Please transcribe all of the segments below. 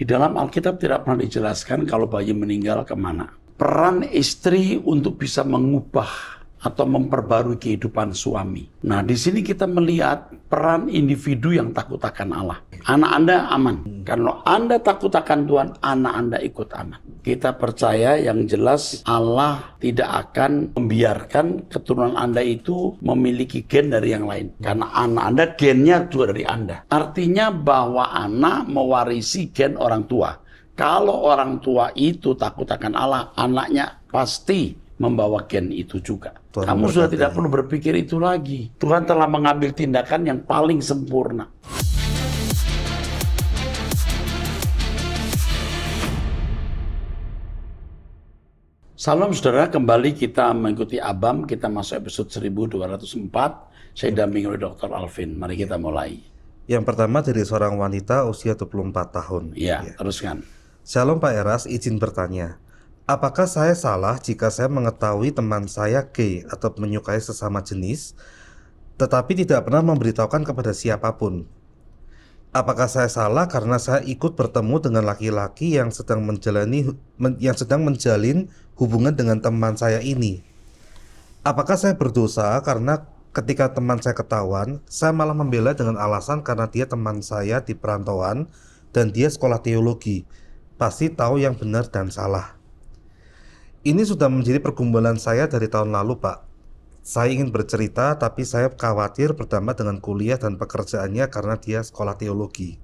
Di dalam Alkitab tidak pernah dijelaskan kalau bayi meninggal kemana. Peran istri untuk bisa mengubah atau memperbarui kehidupan suami. Nah, di sini kita melihat peran individu yang takut akan Allah. Anak Anda aman. Kalau Anda takut akan Tuhan, anak Anda ikut aman. Kita percaya yang jelas Allah tidak akan membiarkan keturunan Anda itu memiliki gen dari yang lain. Karena anak Anda gennya juga dari Anda. Artinya bahwa anak mewarisi gen orang tua. Kalau orang tua itu takut akan Allah, anaknya pasti membawa gen itu juga. Tuhan Kamu sudah memberkati. tidak perlu berpikir itu lagi. Tuhan telah mengambil tindakan yang paling sempurna. Salam saudara, kembali kita mengikuti Abam. Kita masuk episode 1204. Saya didampingi oleh Dr. Alvin. Mari kita mulai. Yang pertama dari seorang wanita usia 24 tahun. Ya, teruskan. Shalom Pak Eras, izin bertanya. Apakah saya salah jika saya mengetahui teman saya gay atau menyukai sesama jenis, tetapi tidak pernah memberitahukan kepada siapapun? Apakah saya salah karena saya ikut bertemu dengan laki-laki yang sedang menjalin hubungan dengan teman saya ini? Apakah saya berdosa karena ketika teman saya ketahuan, saya malah membela dengan alasan karena dia teman saya di perantauan dan dia sekolah teologi, pasti tahu yang benar dan salah. Ini sudah menjadi pergumulan saya dari tahun lalu, Pak. Saya ingin bercerita, tapi saya khawatir berdampak dengan kuliah dan pekerjaannya karena dia sekolah teologi.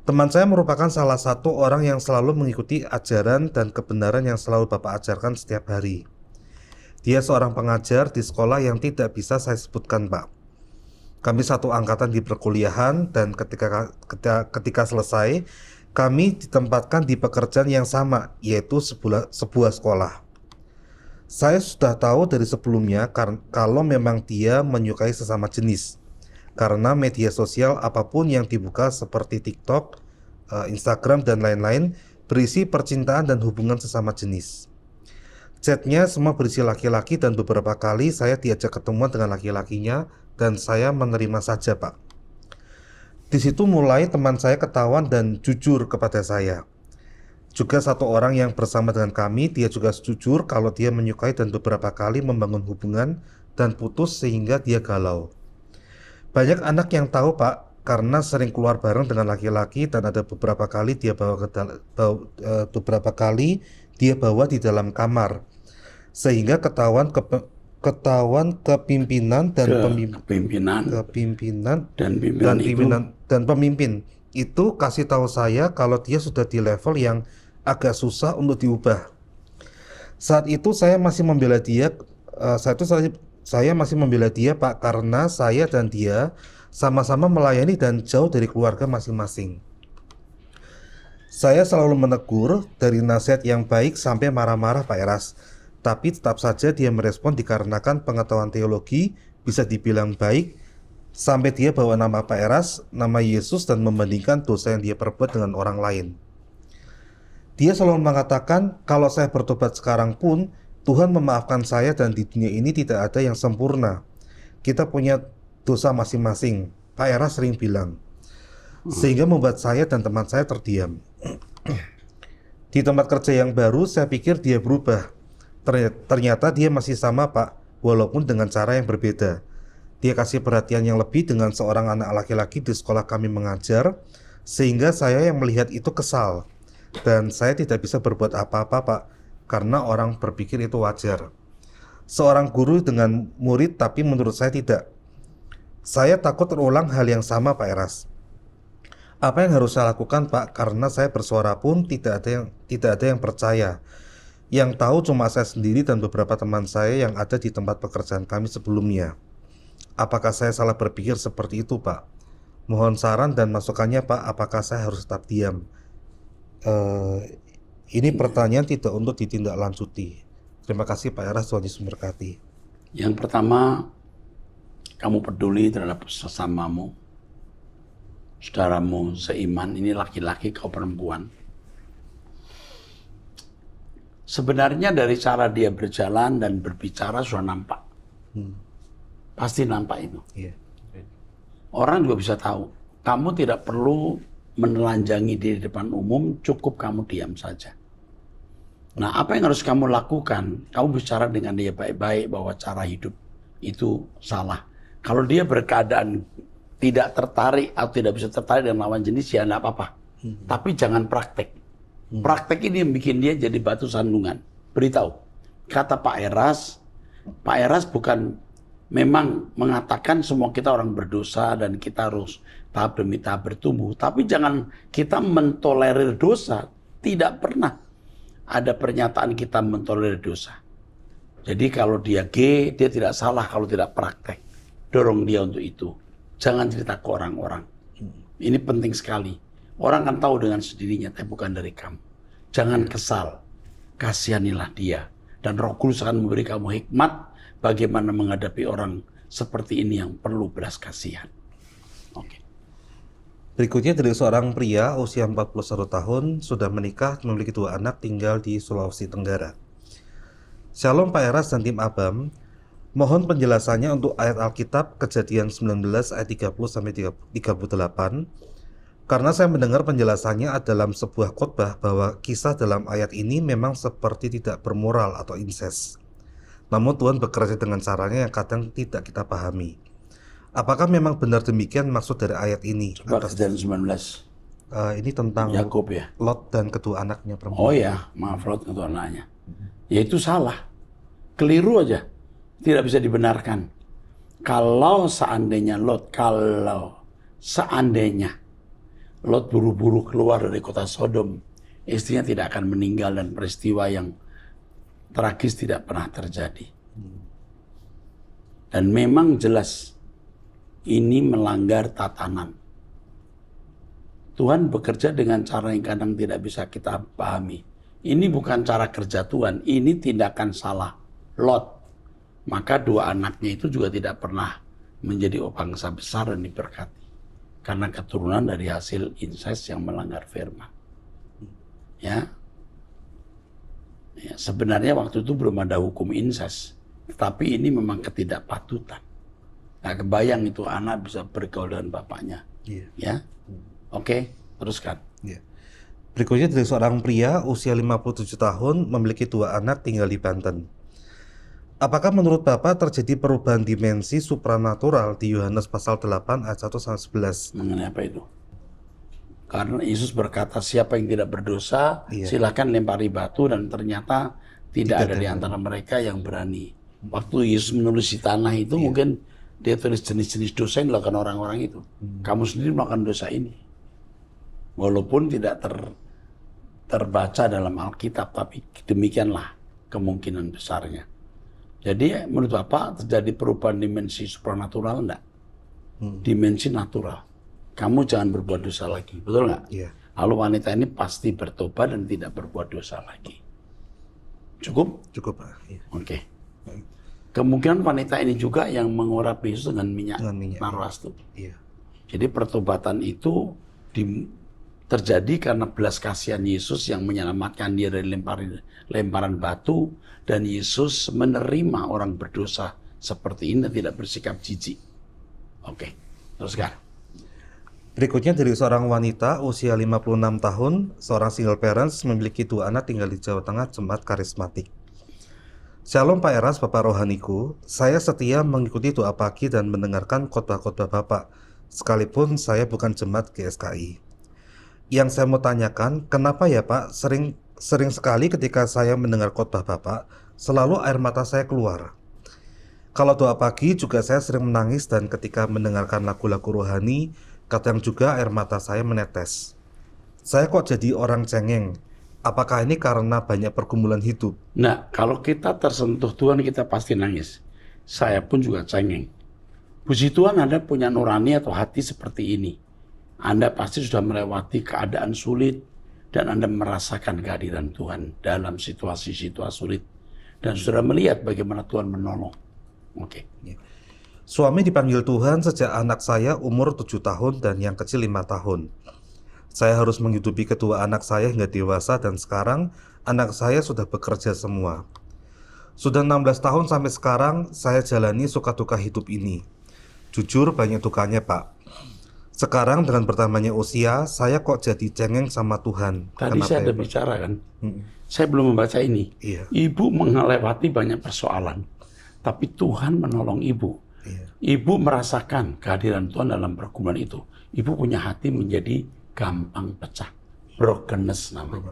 Teman saya merupakan salah satu orang yang selalu mengikuti ajaran dan kebenaran yang selalu Bapak ajarkan setiap hari. Dia seorang pengajar di sekolah yang tidak bisa saya sebutkan, Pak. Kami satu angkatan di perkuliahan dan ketika selesai, kami ditempatkan di pekerjaan yang sama, yaitu sebuah sekolah. Saya sudah tahu dari sebelumnya kalau memang dia menyukai sesama jenis. Karena media sosial apapun yang dibuka seperti TikTok, Instagram, dan lain-lain berisi percintaan dan hubungan sesama jenis. Chatnya semua berisi laki-laki dan beberapa kali saya diajak ketemuan dengan laki-lakinya dan saya menerima saja, Pak. Di situ mulai teman saya ketahuan dan jujur kepada saya. Juga satu orang yang bersama dengan kami, dia juga jujur kalau dia menyukai dan beberapa kali membangun hubungan dan putus sehingga dia galau. Banyak anak yang tahu, Pak, karena sering keluar bareng dengan laki-laki dan ada beberapa kali dia bawa di dalam kamar, sehingga ketahuan kepimpinan dan pemimpin itu kasih tahu saya kalau dia sudah di level yang agak susah untuk diubah. Saat itu saya masih membela dia. Saya masih membela dia, Pak, karena saya dan dia sama-sama melayani dan jauh dari keluarga masing-masing. Saya selalu menegur dari nasihat yang baik sampai marah-marah, Pak Eras. Tapi tetap saja dia merespon dikarenakan pengetahuan teologi bisa dibilang baik, sampai dia bawa nama Pak Eras, nama Yesus, dan membandingkan dosa yang dia perbuat dengan orang lain. Dia selalu mengatakan kalau saya bertobat sekarang pun Tuhan memaafkan saya dan di dunia ini tidak ada yang sempurna. Kita punya dosa masing-masing, Pak Eras sering bilang. Sehingga membuat saya dan teman saya terdiam. Di tempat kerja yang baru saya pikir dia berubah. Ternyata dia masih sama, Pak, walaupun dengan cara yang berbeda. Dia kasih perhatian yang lebih dengan seorang anak laki-laki di sekolah kami mengajar, sehingga saya yang melihat itu kesal. Dan saya tidak bisa berbuat apa-apa, Pak, karena orang berpikir itu wajar. Seorang guru dengan murid, tapi menurut saya tidak. Saya takut terulang hal yang sama, Pak Eras. Apa yang harus saya lakukan, Pak? Karena saya bersuara pun tidak ada yang percaya. Yang tahu cuma saya sendiri dan beberapa teman saya yang ada di tempat pekerjaan kami sebelumnya. Apakah saya salah berpikir seperti itu, Pak? Mohon saran dan masukannya, Pak. Apakah saya harus tetap diam? Ini pertanyaan tidak untuk ditindaklanjuti. Terima kasih, Pak Eras. Tuhan Yesus memberkati. Yang pertama, kamu peduli terhadap sesamamu, saudaramu seiman. Ini laki-laki, kau perempuan. Sebenarnya dari cara dia berjalan dan berbicara sudah nampak. Pasti nampak itu. Yeah. Orang juga bisa tahu. Kamu tidak perlu menelanjangi di depan umum, cukup kamu diam saja. Nah, apa yang harus kamu lakukan? Kamu bicara dengan dia baik-baik bahwa cara hidup itu salah. Kalau dia berkeadaan tidak tertarik atau tidak bisa tertarik dengan lawan jenis, ya enggak apa-apa. Tapi jangan praktek. Praktek ini yang bikin dia jadi batu sandungan. Beritahu. Kata Pak Eras bukan memang mengatakan semua kita orang berdosa dan kita harus tahap demi tahap bertumbuh. Tapi jangan kita mentolerir dosa. Tidak pernah ada pernyataan kita mentolerir dosa. Jadi kalau dia G, dia tidak salah kalau tidak praktek. Dorong dia untuk itu. Jangan cerita ke orang-orang. Ini penting sekali. Orang kan tahu dengan sendirinya, tapi bukan dari kamu. Jangan kesal. Kasihanilah dia. Dan Roh Kudus akan memberi kamu hikmat bagaimana menghadapi orang seperti ini yang perlu belas kasihan. Oke. Berikutnya dari seorang pria usia 41 tahun, sudah menikah, memiliki 2 anak, tinggal di Sulawesi Tenggara. Shalom Pak Eras dan tim Abam, mohon penjelasannya untuk ayat Alkitab Kejadian 19 ayat 30-38, karena saya mendengar penjelasannya dalam sebuah khotbah bahwa kisah dalam ayat ini memang seperti tidak bermoral atau incest. Namun Tuhan bekerja dengan caranya yang kadang tidak kita pahami. Apakah memang benar demikian maksud dari ayat ini? Coba Kejadian 19. Ini tentang Yakub ya. Lot dan kedua anaknya perempuan. Oh ya, maaf Lot kedua anaknya. Ya itu salah. Keliru aja. Tidak bisa dibenarkan. Kalau seandainya Lot buru-buru keluar dari kota Sodom, istrinya tidak akan meninggal dan peristiwa yang tragis tidak pernah terjadi. Dan memang jelas ini melanggar tatanan. Tuhan bekerja dengan cara yang kadang tidak bisa kita pahami. Ini bukan cara kerja Tuhan, ini tindakan salah Lot. Maka 2 anaknya itu juga tidak pernah menjadi bangsa besar dan diberkati. Karena keturunan dari hasil incest yang melanggar firman. Ya, sebenarnya waktu itu belum ada hukum incest. Tetapi ini memang ketidakpatutan. Nah, kebayang itu anak bisa bergaul dengan bapaknya. Iya. Ya, oke, teruskan. Iya. Berikutnya dari seorang pria usia 57 tahun, memiliki 2 anak, tinggal di Banten. Apakah menurut Bapak terjadi perubahan dimensi supranatural di Yohanes pasal 8 ayat 1-11? Mengenai apa itu? Karena Yesus berkata siapa yang tidak berdosa, silakan lempari batu, dan ternyata tidak ada di antara mereka yang berani. Waktu Yesus menulis di tanah itu mungkin dia tulis jenis-jenis dosa yang dilakukan orang-orang itu. Kamu sendiri melakukan dosa ini. Walaupun tidak terbaca dalam Alkitab, tapi demikianlah kemungkinan besarnya. Jadi menurut Bapak terjadi perubahan dimensi supranatural enggak? Dimensi natural. Kamu jangan berbuat dosa lagi, betul nggak? Iya. Lalu wanita ini pasti bertobat dan tidak berbuat dosa lagi. Cukup? Cukup, Pak. Iya. Oke. Kemungkinan wanita ini juga yang mengurapi Yesus dengan minyak narwastu. Iya. Jadi pertobatan itu terjadi karena belas kasihan Yesus yang menyelamatkan dia dari lemparan batu, dan Yesus menerima orang berdosa seperti ini dan tidak bersikap jijik. Oke, teruskan. Berikutnya dari seorang wanita usia 56 tahun, seorang single parents, memiliki 2 anak, tinggal di Jawa Tengah, jemaat karismatik. Shalom Pak Eras, Bapak Rohaniku, saya setia mengikuti doa pagi dan mendengarkan khotbah-khotbah Bapak, sekalipun saya bukan jemaat GSKI. Yang saya mau tanyakan, kenapa ya Pak, sering sekali ketika saya mendengar khotbah Bapak, selalu air mata saya keluar. Kalau doa pagi juga saya sering menangis, dan ketika mendengarkan lagu-lagu rohani, kadang juga air mata saya menetes. Saya kok jadi orang cengeng? Apakah ini karena banyak pergumulan hidup? Nah, kalau kita tersentuh Tuhan, kita pasti nangis. Saya pun juga cengeng. Puji Tuhan Anda punya nurani atau hati seperti ini. Anda pasti sudah melewati keadaan sulit, dan Anda merasakan kehadiran Tuhan dalam situasi-situasi sulit, dan sudah melihat bagaimana Tuhan menolong. Oke. Suami dipanggil Tuhan sejak anak saya umur 7 tahun dan yang kecil 5 tahun. Saya harus menghidupi kedua anak saya hingga dewasa, dan sekarang anak saya sudah bekerja semua. Sudah 16 tahun sampai sekarang saya jalani suka duka hidup ini. Jujur banyak dukanya Pak. Sekarang dengan bertambahnya usia, saya kok jadi cengeng sama Tuhan. Tadi Kenapa saya ya, ada Pak? bicara kan, saya belum membaca ini. Iya. Ibu melewati banyak persoalan, tapi Tuhan menolong ibu. Iya. Ibu merasakan kehadiran Tuhan dalam pergumulan itu. Ibu punya hati menjadi gampang pecah. Brokenness namanya.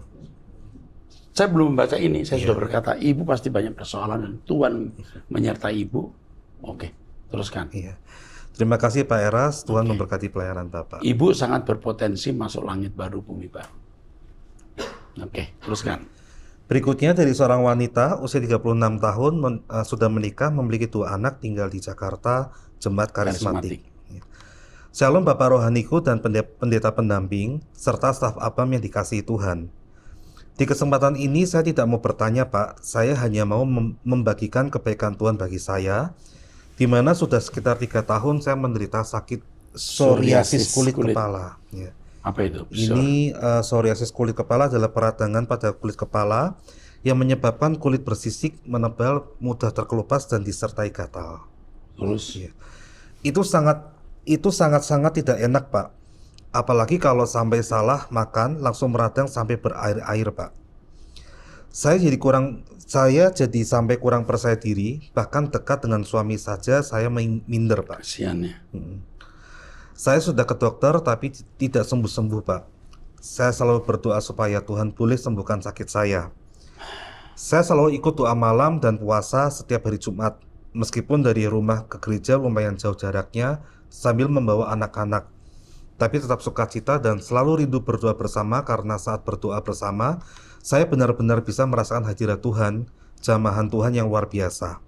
Saya belum membaca ini, saya sudah berkata, ibu pasti banyak persoalan dan Tuhan menyertai ibu. Oke, teruskan. Iya. Terima kasih Pak Eras, Tuhan memberkati pelayanan Bapak. Ibu sangat berpotensi masuk langit baru, bumi baru. Oke, teruskan. Berikutnya dari seorang wanita usia 36 tahun sudah menikah, memiliki 2 anak, tinggal di Jakarta, Jemaat Karismatik. Ya. Shalom Bapak Rohaniku dan pendeta pendamping, serta staf ABAM yang dikasihi Tuhan. Di kesempatan ini saya tidak mau bertanya Pak, saya hanya mau membagikan kebaikan Tuhan bagi saya, di mana sudah sekitar 3 tahun saya menderita sakit psoriasis kulit kepala. Ya. Apa itu? Ini psoriasis kulit kepala adalah peradangan pada kulit kepala yang menyebabkan kulit bersisik, menebal, mudah terkelupas dan disertai gatal. Terus? Ya. Itu sangat tidak enak Pak. Apalagi kalau sampai salah makan langsung meradang sampai berair-air Pak. Saya jadi sampai kurang percaya diri, bahkan dekat dengan suami saja saya minder Pak. Kasihan ya. Saya sudah ke dokter tapi tidak sembuh-sembuh Pak. Saya selalu berdoa supaya Tuhan boleh sembuhkan sakit saya. Saya selalu ikut doa malam dan puasa setiap hari Jumat. Meskipun dari rumah ke gereja lumayan jauh jaraknya, sambil membawa anak-anak. Tapi tetap sukacita dan selalu rindu berdoa bersama karena saat berdoa bersama, saya benar-benar bisa merasakan hadirat Tuhan, jamahan Tuhan yang luar biasa.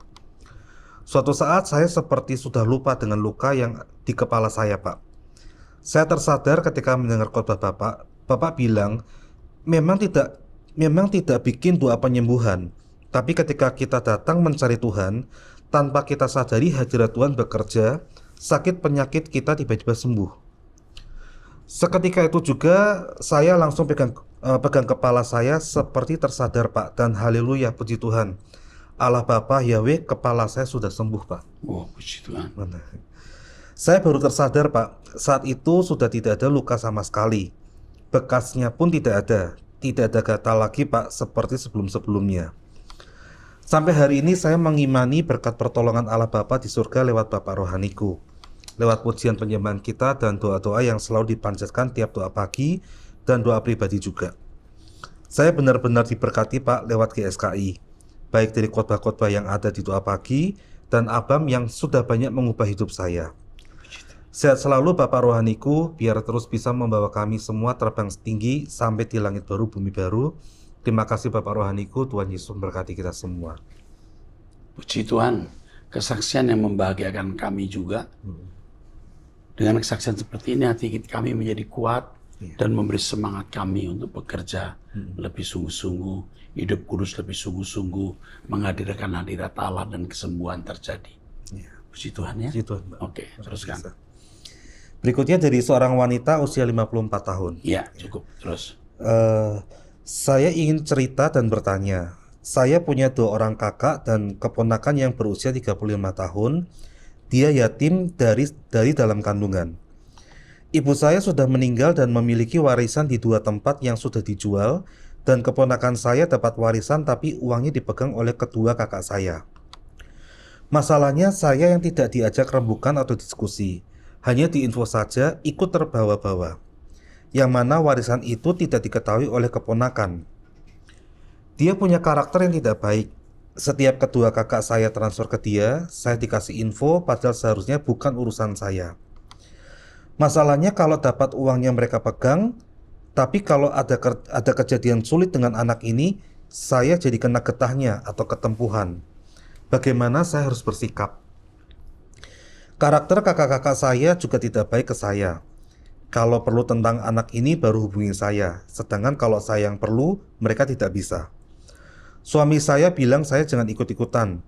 Suatu saat saya seperti sudah lupa dengan luka yang di kepala saya Pak. Saya tersadar ketika mendengar khotbah Bapak. Bapak bilang, memang tidak bikin doa penyembuhan, tapi ketika kita datang mencari Tuhan, tanpa kita sadari hadirat Tuhan bekerja, sakit penyakit kita tiba-tiba sembuh. Seketika itu juga saya langsung pegang kepala saya seperti tersadar Pak, dan haleluya puji Tuhan. Allah Bapa Yahweh, kepala saya sudah sembuh Pak. Oh, puji Tuhan. Saya baru tersadar Pak, saat itu sudah tidak ada luka sama sekali. Bekasnya pun tidak ada gatal lagi Pak seperti sebelum-sebelumnya. Sampai hari ini saya mengimani berkat pertolongan Allah Bapa di surga lewat Bapak Rohaniku, lewat pujian penyembahan kita dan doa-doa yang selalu dipanjatkan tiap doa pagi dan doa pribadi juga. Saya benar-benar diberkati Pak lewat GSKI, baik dari khotbah-khotbah yang ada di doa pagi dan ABAM yang sudah banyak mengubah hidup saya. Sehat selalu Bapak Rohaniku, biar terus bisa membawa kami semua terbang tinggi sampai di langit baru bumi baru. Terima kasih Bapak Rohaniku, Tuhan Yesus memberkati kita semua. Puji Tuhan, kesaksian yang membahagiakan kami juga. Dengan kesaksian seperti ini hati kami menjadi kuat dan memberi semangat kami untuk bekerja lebih sungguh-sungguh, hidup kudus lebih sungguh-sungguh, menghadirkan hadirat Allah dan kesembuhan terjadi. Puji Tuhan ya. Puji Tuhan, Pak. Oke, teruskan. Berikutnya dari seorang wanita usia 54 tahun. Ya, cukup. Terus. Saya ingin cerita dan bertanya. Saya punya 2 orang kakak dan keponakan yang berusia 35 tahun. Dia yatim dari dalam kandungan. Ibu saya sudah meninggal dan memiliki warisan di 2 tempat yang sudah dijual, dan keponakan saya dapat warisan tapi uangnya dipegang oleh kedua kakak saya. Masalahnya saya yang tidak diajak rembukan atau diskusi, hanya diinfo saja, ikut terbawa-bawa. Yang mana warisan itu tidak diketahui oleh keponakan. Dia punya karakter yang tidak baik. Setiap kedua kakak saya transfer ke dia, saya dikasih info padahal seharusnya bukan urusan saya. Masalahnya kalau dapat uangnya mereka pegang, tapi kalau ada kejadian sulit dengan anak ini, saya jadi kena getahnya atau ketempuhan. Bagaimana saya harus bersikap? Karakter kakak-kakak saya juga tidak baik ke saya. Kalau perlu tentang anak ini baru hubungi saya, sedangkan kalau saya yang perlu, mereka tidak bisa. Suami saya bilang saya jangan ikut-ikutan,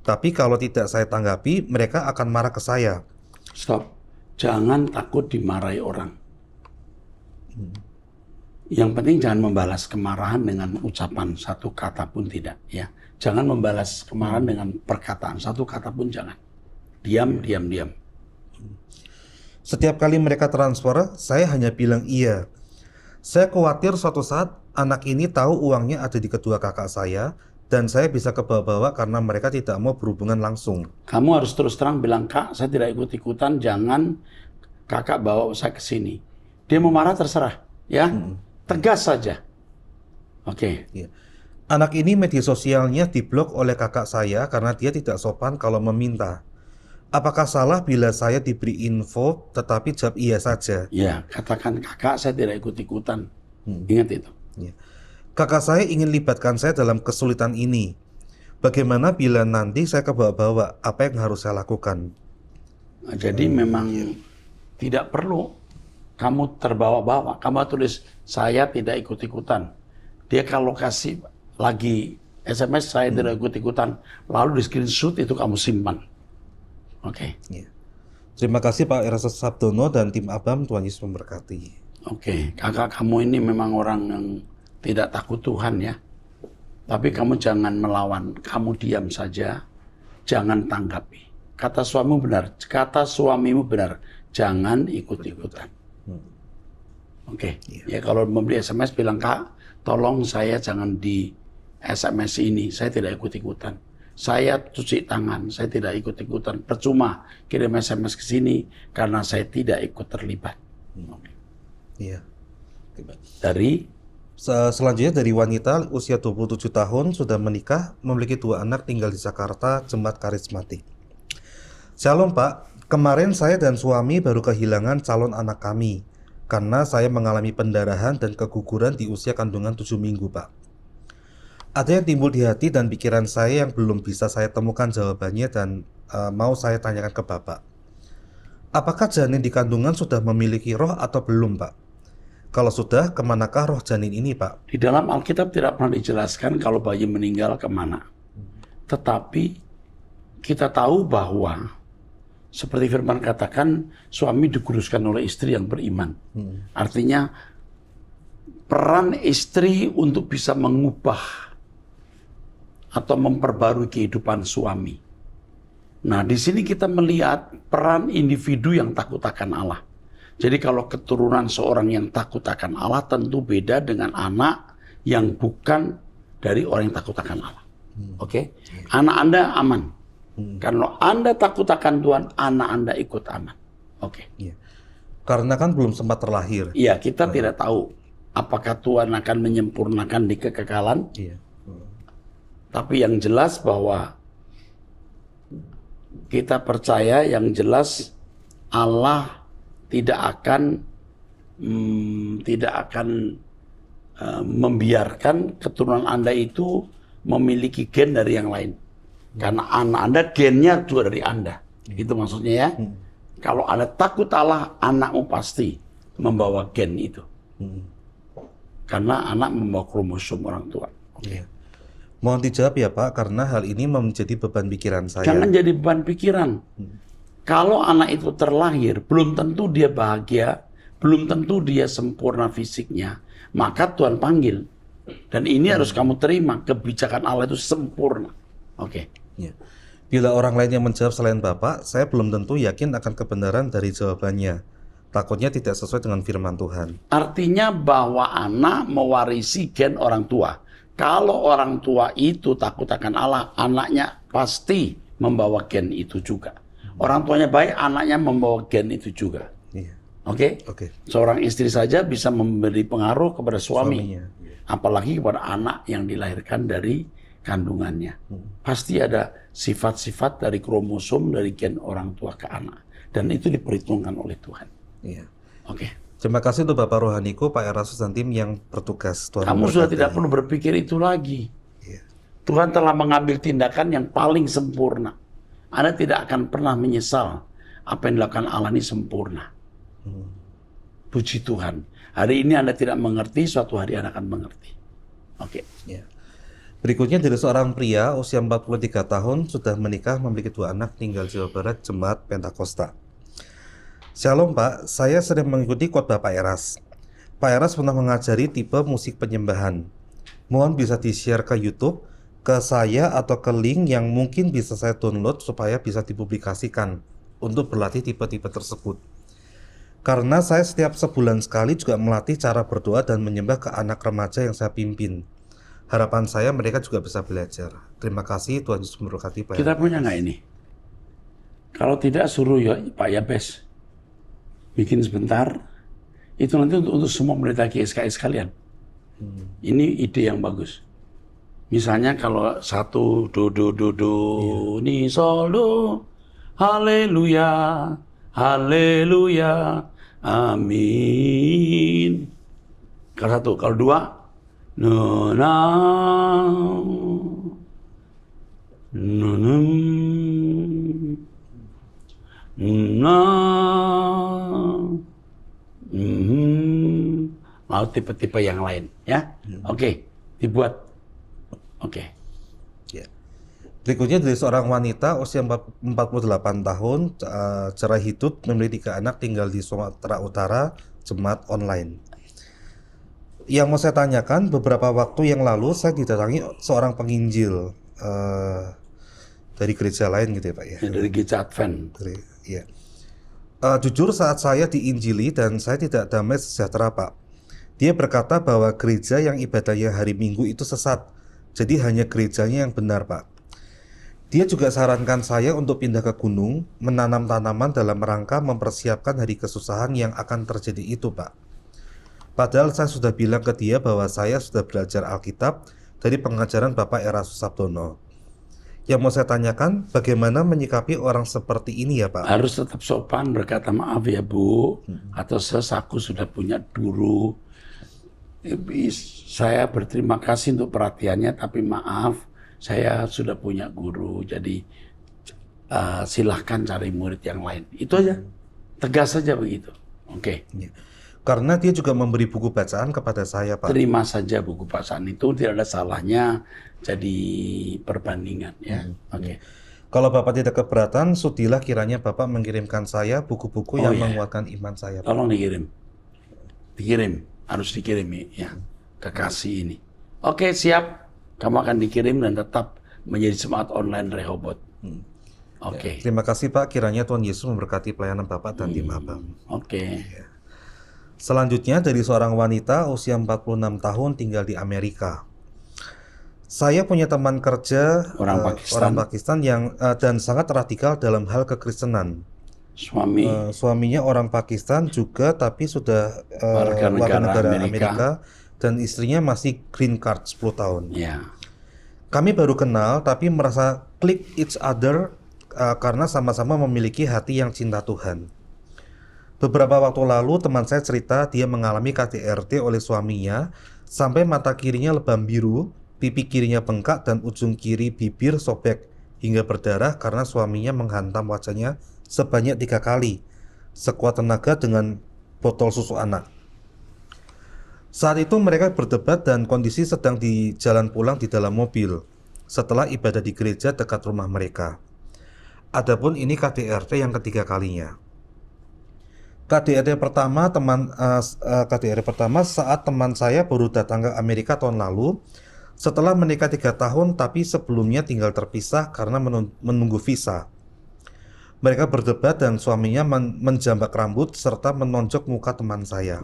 tapi kalau tidak saya tanggapi, mereka akan marah ke saya. Stop. Jangan takut dimarahi orang. Yang penting jangan membalas kemarahan dengan ucapan satu kata pun tidak. Ya, jangan membalas kemarahan dengan perkataan satu kata pun jangan. Diam. Setiap kali mereka transfer, saya hanya bilang iya. Saya khawatir suatu saat anak ini tahu uangnya ada di kedua kakak saya dan saya bisa kebawa-bawa karena mereka tidak mau berhubungan langsung. Kamu harus terus terang bilang, Kak, saya tidak ikut-ikutan, jangan kakak bawa saya ke sini. Dia mau marah terserah, ya. Tegas saja. Oke. Ya. Anak ini media sosialnya diblok oleh kakak saya karena dia tidak sopan kalau meminta. Apakah salah bila saya diberi info tetapi jawab iya saja? Ya, katakan kakak saya tidak ikut-ikutan. Ingat itu. Ya. Kakak saya ingin libatkan saya dalam kesulitan ini. Bagaimana bila nanti saya kebawa-bawa? Apa yang harus saya lakukan? Nah, jadi memang tidak perlu kamu terbawa-bawa. Kamu tulis, saya tidak ikut-ikutan. Dia kalau kasih lagi SMS, saya tidak ikut-ikutan. Lalu di screenshot itu kamu simpan. Oke. Ya. Terima kasih Pak Erastus Sabdono dan tim Abam, Tuhan Yesus memberkati. Oke, kakak kamu ini memang orang yang tidak takut Tuhan ya. Tapi kamu jangan melawan, kamu diam saja, jangan tanggapi. Kata suamimu benar, jangan ikut-ikutan. Oke, ya kalau membeli SMS bilang, Kak, tolong saya jangan di SMS ini, saya tidak ikut-ikutan. Saya cuci tangan, saya tidak ikut-ikutan. Percuma kirim SMS ke sini karena saya tidak ikut terlibat. Iya. Dari Selanjutnya dari wanita usia 27 tahun sudah menikah, memiliki 2 anak tinggal di Jakarta, jemaat karismatik. Shalom Pak, kemarin saya dan suami baru kehilangan calon anak kami karena saya mengalami pendarahan dan keguguran di usia kandungan 7 minggu Pak. Ada yang timbul di hati dan pikiran saya yang belum bisa saya temukan jawabannya dan mau saya tanyakan ke Bapak. Apakah janin di kandungan sudah memiliki roh atau belum Pak? Kalau sudah, kemanakah roh janin ini Pak? di dalam Alkitab tidak pernah dijelaskan kalau bayi meninggal kemana. Tetapi kita tahu bahwa seperti firman katakan, suami dikuduskan oleh istri yang beriman. Artinya peran istri untuk bisa mengubah atau memperbarui kehidupan suami. Nah, di sini kita melihat peran individu yang takut akan Allah. Jadi kalau keturunan seorang yang takut akan Allah tentu beda dengan anak yang bukan dari orang yang takut akan Allah. Oke? Anak Anda aman. Kalau Anda takut akan Tuhan, anak Anda ikut aman. Oke. Iya. Karena kan belum sempat terlahir. Iya, kita tidak tahu apakah Tuhan akan menyempurnakan di kekekalan. Iya. Tapi yang jelas bahwa kita percaya yang jelas Allah tidak akan membiarkan keturunan Anda itu memiliki gen dari yang lain. Karena anak Anda gennya juga dari Anda. Itu maksudnya ya. Kalau Anda takut Allah, anakmu pasti membawa gen itu. Karena anak membawa kromosom orang tua. Iya. Mohon dijawab ya Pak, karena hal ini menjadi beban pikiran saya. Jangan jadi beban pikiran. Kalau anak itu terlahir, belum tentu dia bahagia, belum tentu dia sempurna fisiknya. Maka Tuhan panggil. Dan ini harus kamu terima, kebijakan Allah itu sempurna. Oke. Ya. Bila orang lain yang menjawab selain Bapak, saya belum tentu yakin akan kebenaran dari jawabannya. Takutnya tidak sesuai dengan firman Tuhan. Artinya bahwa anak mewarisi gen orang tua. Kalau orang tua itu takut akan Allah, anaknya pasti membawa gen itu juga. Orang tuanya baik, anaknya membawa gen itu juga. Iya. Oke? Oke. Seorang istri saja bisa memberi pengaruh kepada suami. Suaminya. Apalagi kepada anak yang dilahirkan dari kandungannya. Pasti ada sifat-sifat dari kromosom, dari gen orang tua ke anak. Dan itu diperhitungkan oleh Tuhan. Iya. Oke. Terima kasih untuk Bapak Rohaniku, Pak Erastus dan tim yang bertugas. Tuhan Kamu sudah memberkati. tidak perlu berpikir itu lagi. Iya. Tuhan telah mengambil tindakan yang paling sempurna. Anda tidak akan pernah menyesal apa yang dilakukan Allah ini sempurna. Puji Tuhan. Hari ini Anda tidak mengerti, suatu hari Anda akan mengerti. Oke. Iya. Berikutnya dari seorang pria usia 43 tahun sudah menikah, memiliki 2 anak, tinggal di Jawa Barat, jemaat Pentakosta. Shalom Pak, saya sering mengikuti khotbah Pak Eras. Pak Eras pernah mengajari tipe musik penyembahan. Mohon bisa di-share ke YouTube, ke saya atau ke link yang mungkin bisa saya download supaya bisa dipublikasikan untuk berlatih tipe-tipe tersebut. Karena saya setiap sebulan sekali juga melatih cara berdoa dan menyembah ke anak remaja yang saya pimpin. Harapan saya mereka juga bisa belajar. Terima kasih, Tuhan Yesus memberkati pelayanan. Kita punya nggak ini? Kalau tidak suruh ya Pak Yabes bikin sebentar. Itu nanti untuk semua pendeta GSKI sekalian. Ini ide yang bagus. Misalnya kalau satu do ni sol do, haleluya, haleluya, amin. Kalau satu, kalau dua, no na, no na, na, mau tipe-tipe yang lain, ya? Oke, dibuat. Oke. Ya. Berikutnya dari seorang wanita usia 48 tahun, cerai hidup, memiliki 3 anak, tinggal di Sumatera Utara, jemaat online. Yang mau saya tanyakan, beberapa waktu yang lalu saya didatangi seorang penginjil dari gereja lain gitu ya Pak ya? Dari gereja Advent. Ya. Jujur saat saya diinjili dan saya tidak damai sejahtera Pak. Dia berkata bahwa gereja yang ibadahnya hari Minggu itu sesat. Jadi hanya gerejanya yang benar, Pak. Dia juga sarankan saya untuk pindah ke gunung, menanam tanaman dalam rangka mempersiapkan hari kesusahan yang akan terjadi itu, Pak. Padahal saya sudah bilang ke dia bahwa saya sudah belajar Alkitab dari pengajaran Bapak Erastus Sabdono. Yang mau saya tanyakan, bagaimana menyikapi orang seperti ini ya, Pak? Harus tetap sopan, berkata maaf ya Bu, atau aku sudah punya guru. Saya berterima kasih untuk perhatiannya, tapi maaf, saya sudah punya guru, jadi silahkan cari murid yang lain. Itu aja, tegas saja begitu. Oke. Ya. Karena dia juga memberi buku bacaan kepada saya, Pak. Terima saja buku bacaan itu, tidak ada salahnya jadi perbandingan. Ya. Oke. Kalau Bapak tidak keberatan, sudilah kiranya Bapak mengirimkan saya buku-buku yang menguatkan iman saya, Pak. Tolong dikirim. Dikirim. Harus dikirim ya, kekasih ini. Oke, siap. Kamu akan dikirim dan tetap menjadi jemaat online Rehoboth. Oke. Terima kasih Pak, kiranya Tuhan Yesus memberkati pelayanan Bapak dan tim Abang. Oke. Selanjutnya dari seorang wanita usia 46 tahun tinggal di Amerika. Saya punya teman kerja Orang Pakistan yang dan sangat radikal dalam hal kekristenan. Suaminya orang Pakistan juga, tapi sudah warga negara Amerika dan istrinya masih green card 10 tahun. Yeah. Kami baru kenal, tapi merasa click each other karena sama-sama memiliki hati yang cinta Tuhan. Beberapa waktu lalu teman saya cerita dia mengalami KDRT oleh suaminya sampai mata kirinya lebam biru, pipi kirinya bengkak dan ujung kiri bibir sobek hingga berdarah karena suaminya menghantam wajahnya sebanyak 3 kali, sekuat tenaga dengan botol susu anak. Saat itu mereka berdebat dan kondisi sedang di jalan pulang di dalam mobil setelah ibadah di gereja dekat rumah mereka. Adapun ini KDRT yang ketiga kalinya. KDRT pertama saat teman saya baru datang ke Amerika tahun lalu setelah menikah 3 tahun, tapi sebelumnya tinggal terpisah karena menunggu visa. Mereka berdebat dan suaminya menjambak rambut serta menonjok muka teman saya.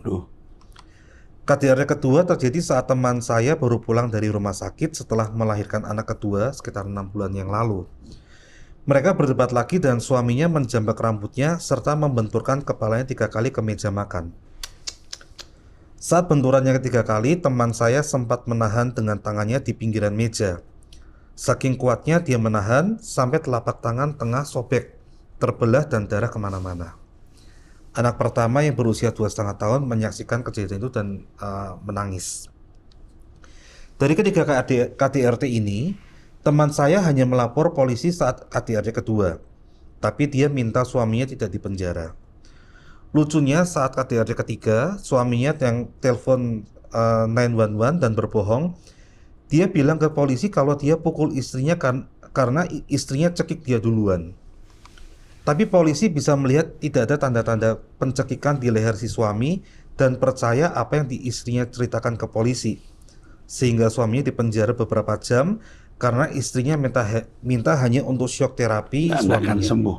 KDRT kedua terjadi saat teman saya baru pulang dari rumah sakit setelah melahirkan anak kedua sekitar 6 bulan yang lalu. Mereka berdebat lagi dan suaminya menjambak rambutnya serta membenturkan kepalanya 3 kali ke meja makan. Saat benturannya ketiga kali, teman saya sempat menahan dengan tangannya di pinggiran meja. Saking kuatnya dia menahan sampai telapak tangan tengah sobek, terbelah dan darah kemana-mana. Anak pertama yang berusia 2,5 tahun menyaksikan kejadian itu dan menangis. Dari ketiga KDRT ini, teman saya hanya melapor polisi saat KDRT kedua, tapi dia minta suaminya tidak dipenjara. Lucunya saat KDRT ketiga, suaminya yang telepon 911 dan berbohong. Dia bilang ke polisi kalau dia pukul istrinya karena istrinya cekik dia duluan. Tapi polisi bisa melihat tidak ada tanda-tanda pencekikan di leher si suami dan percaya apa yang istrinya ceritakan ke polisi. Sehingga suaminya dipenjara beberapa jam karena istrinya minta hanya untuk shock terapi. Anda akan sembuh.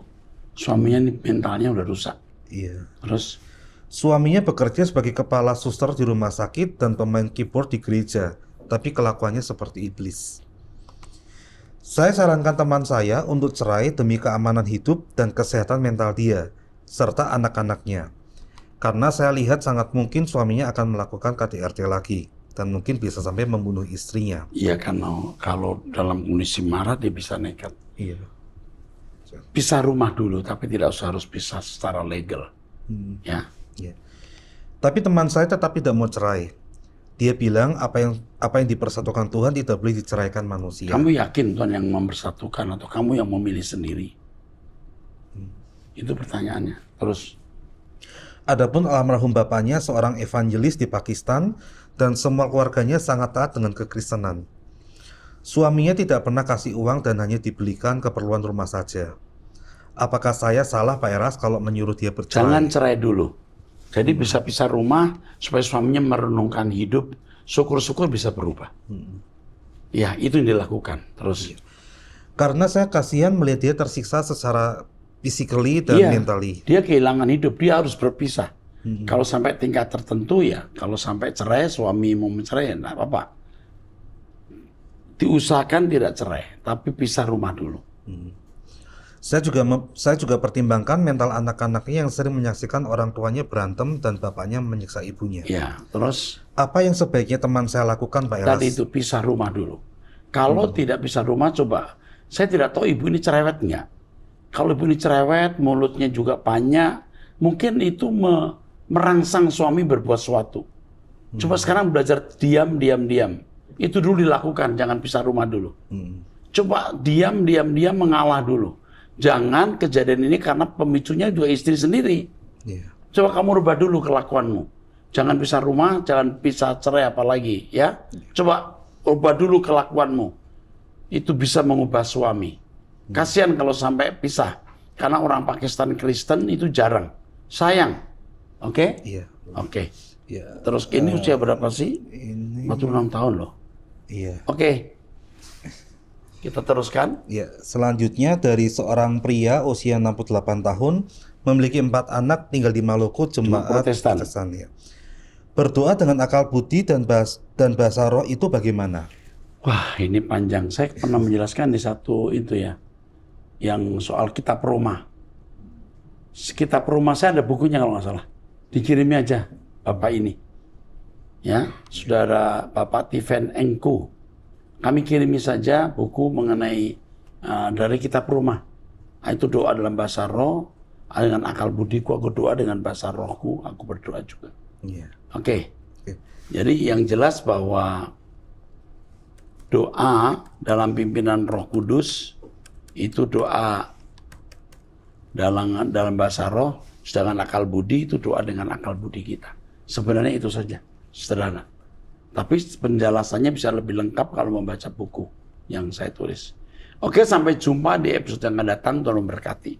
Suaminya ini mentalnya udah rusak. Iya. Terus Suaminya bekerja sebagai kepala suster di rumah sakit dan pemain keyboard di gereja, tapi kelakuannya seperti iblis. Saya sarankan teman saya untuk cerai demi keamanan hidup dan kesehatan mental dia, serta anak-anaknya. Karena saya lihat sangat mungkin suaminya akan melakukan KDRT lagi, dan mungkin bisa sampai membunuh istrinya. Iya, karena kalau dalam kondisi marah dia bisa nekat. Iya. Pisah rumah dulu, tapi tidak usah harus pisah secara legal. Ya. Iya. Tapi teman saya tetap tidak mau cerai. Dia bilang apa yang dipersatukan Tuhan tidak boleh diceraikan manusia. Kamu yakin Tuhan yang mempersatukan atau kamu yang memilih sendiri? Itu pertanyaannya. Terus, Adapun almarhum bapaknya seorang evangelis di Pakistan dan semua keluarganya sangat taat dengan kekristenan. Suaminya tidak pernah kasih uang dan hanya dibelikan keperluan rumah saja. Apakah saya salah Pak Eras kalau menyuruh dia bercerai? jangan cerai dulu. Jadi bisa pisah rumah supaya suaminya merenungkan hidup, syukur-syukur bisa berubah. Ya, itu yang dilakukan. Terus, Karena saya kasihan melihat dia tersiksa secara physically dan iya, mentally. dia kehilangan hidup, dia harus berpisah. Kalau sampai tingkat tertentu ya, kalau sampai cerai, suami mau mencerai, ya enggak apa-apa. Diusahakan tidak cerai, tapi pisah rumah dulu. Saya juga pertimbangkan mental anak-anaknya yang sering menyaksikan orang tuanya berantem dan bapaknya menyiksa ibunya. Ya, terus Apa yang sebaiknya teman saya lakukan, Pak Eras? tadi itu pisah rumah dulu. Kalau tidak pisah rumah, coba. Saya tidak tahu ibu ini cerewet nggak. Kalau ibu ini cerewet, mulutnya juga banyak, mungkin itu merangsang suami berbuat sesuatu. Coba sekarang belajar diam. Itu dulu dilakukan, jangan pisah rumah dulu. Coba diam mengalah dulu. Jangan kejadian ini karena pemicunya juga istri sendiri. Iya. Coba kamu rubah dulu kelakuanmu. Jangan pisah rumah, jangan pisah cerai apalagi, ya. Coba rubah dulu kelakuanmu. Itu bisa mengubah suami. Kasihan kalau sampai pisah. Karena orang Pakistan Kristen itu jarang. Sayang. Oke? Iya. Oke. Iya. Terus ini usia berapa sih? Ini 46 tahun loh. iya. Oke. Kita teruskan. Ya, selanjutnya dari seorang pria usia 68 tahun memiliki 4 anak tinggal di Maluku, jemaat Protestan. ya. Berdoa dengan akal budi dan bahasa roh itu bagaimana? Wah, ini panjang. Saya pernah menjelaskan di satu itu ya. Yang soal kitab Roma. Kitab Roma saya ada bukunya kalau nggak salah. Dikirimi aja Bapak ini. Ya, Saudara Bapak Tiven Engku. Kami kirimi saja buku mengenai dari kitab Roma. Itu doa dalam bahasa roh, dengan akal budiku aku doa, dengan bahasa rohku aku berdoa juga. Iya. Oke. Jadi yang jelas bahwa doa dalam pimpinan Roh Kudus itu doa dalam bahasa roh, sedangkan akal budi itu doa dengan akal budi kita. Sebenarnya itu saja, sederhana. Tapi penjelasannya bisa lebih lengkap kalau membaca buku yang saya tulis. Oke, sampai jumpa di episode yang akan datang. Tolong berkati.